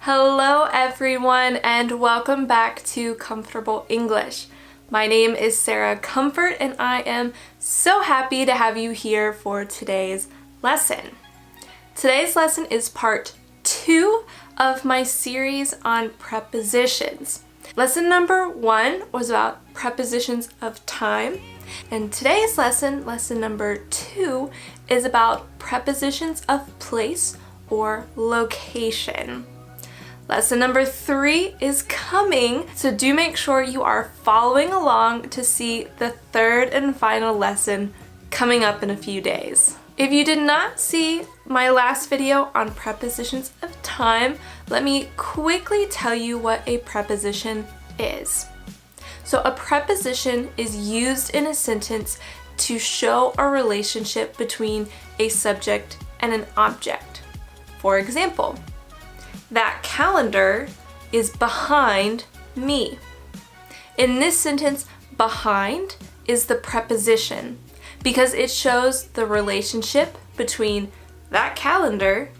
Hello everyone and welcome back to Comfortable English. My name is Sarah Comfort and I am so happy to have you here for today's lesson. Today's lesson is part 2 of my series on prepositions. Lesson number 1 was about prepositions of time, and today's lesson, lesson number 2, is about prepositions of place or location. Lesson number 3 is coming, so do make sure you are following along to see the third and final lesson coming up in a few days. If you did not see my last video on prepositions of time, let me quickly tell you what a preposition is. So a preposition is used in a sentence to show a relationship between a subject and an object. For example, that calendar is behind me. In this sentence, behind is the preposition because it shows the relationship between that calendar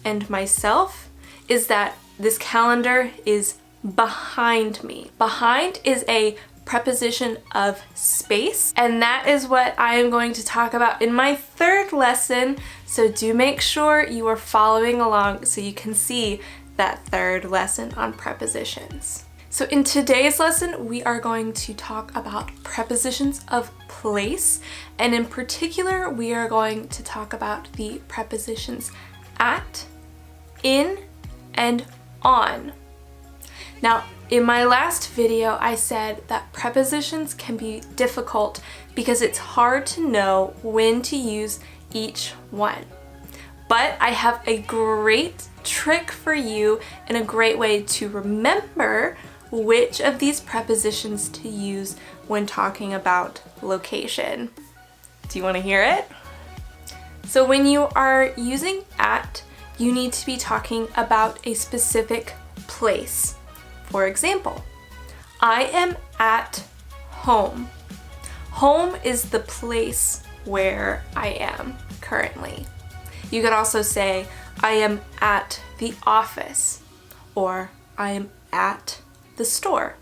and myself is that this calendar is behind me. Behind is a preposition of space, and that is what I am going to talk about in my third lesson, so do make sure you are following along so you can see that third lesson on prepositions. So in today's lesson, we are going to talk about prepositions of place, and in particular, we are going to talk about the prepositions at, in, and on. Now, in my last video, I said that prepositions can be difficult because it's hard to know when to use each one. But I have a great trick for you and a great way to remember which of these prepositions to use when talking about location. Do you want to hear it? So when you are using at, you need to be talking about a specific place. For example, I am at home. Home is the place where I am currently. You could also say, I am at the office, or I am at the store.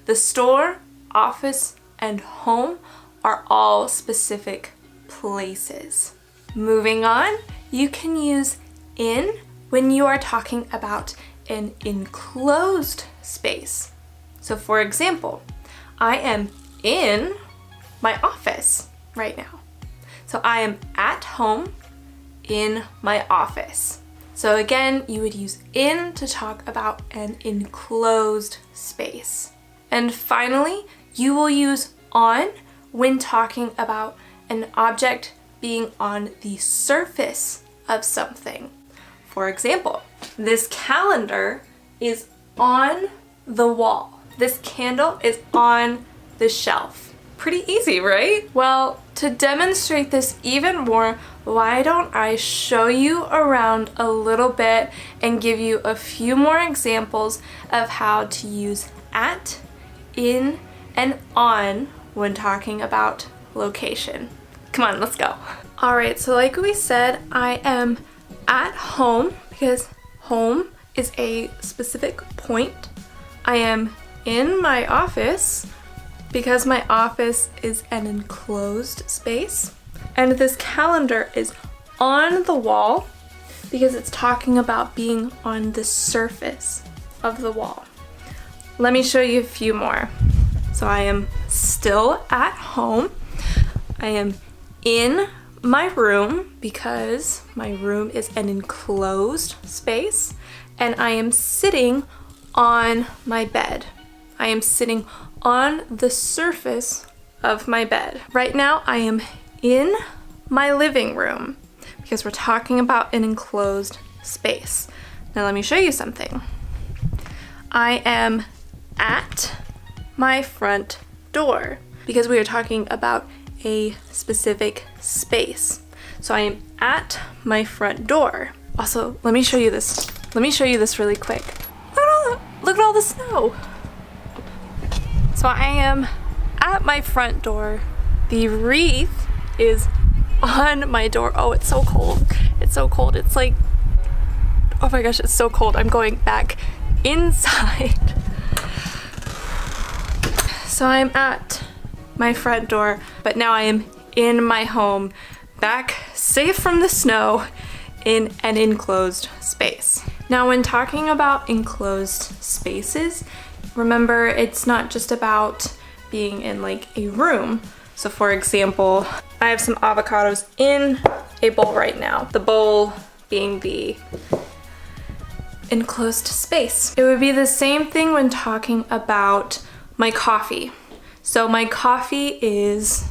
The store, office, and home are all specific places. Moving on, you can use in when you are talking about an enclosed space. So for example, I am in my office right now. So I am at home in my office. So again, you would use in to talk about an enclosed space. And finally, you will use on when talking about an object being on the surface of something. For example, this calendar is on the wall. This candle is on the shelf. Pretty easy, right? Well, to demonstrate this even more, why don't I show you around a little bit and give you a few more examples of how to use at, in, and on when talking about location. Come on, let's go. All right, so like we said, I am at home because home is a specific point. I am in my office because my office is an enclosed space. And this calendar is on the wall because it's talking about being on the surface of the wall. Let me show you a few more. So I am still at home. I am in my room because my room is an enclosed space, and I am sitting on my bed. I am sitting on the surface of my bed. Right now I am in my living room because we're talking about an enclosed space. Now let me show you something. I am at my front door because we are talking about a specific space. So I am at my front door. Also, let me show you this. Let me show you this really quick. Look at all the snow. So I am at my front door. The wreath is on my door. Oh, it's so cold. It's so cold. It's like Oh my gosh, it's so cold. I'm going back inside. So I'm at my front door, but now I am in my home, back safe from the snow in an enclosed space. Now, when talking about enclosed spaces, remember it's not just about being in like a room. So for example, I have some avocados in a bowl right now. The bowl being the enclosed space. It would be the same thing when talking about my coffee. So my coffee is,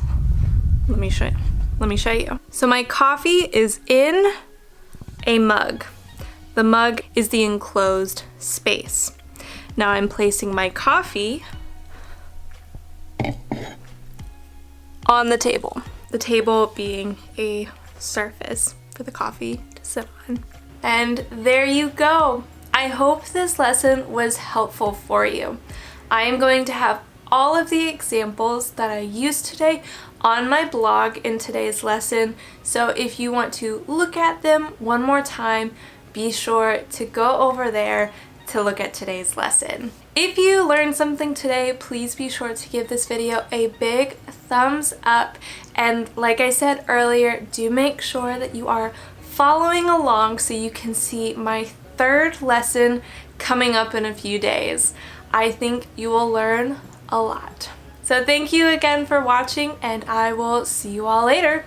let me show you. So my coffee is in a mug. The mug is the enclosed space. Now I'm placing my coffee on the table being a surface for the coffee to sit on. And there you go. I hope this lesson was helpful for you. I am going to have all of the examples that I used today on my blog in today's lesson. So if you want to look at them one more time, be sure to go over there to look at today's lesson. If you learned something today, please be sure to give this video a big thumbs up. And like I said earlier, do make sure that you are following along so you can see my third lesson coming up in a few days. I think you will learn a lot. So thank you again for watching, and I will see you all later.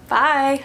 Bye!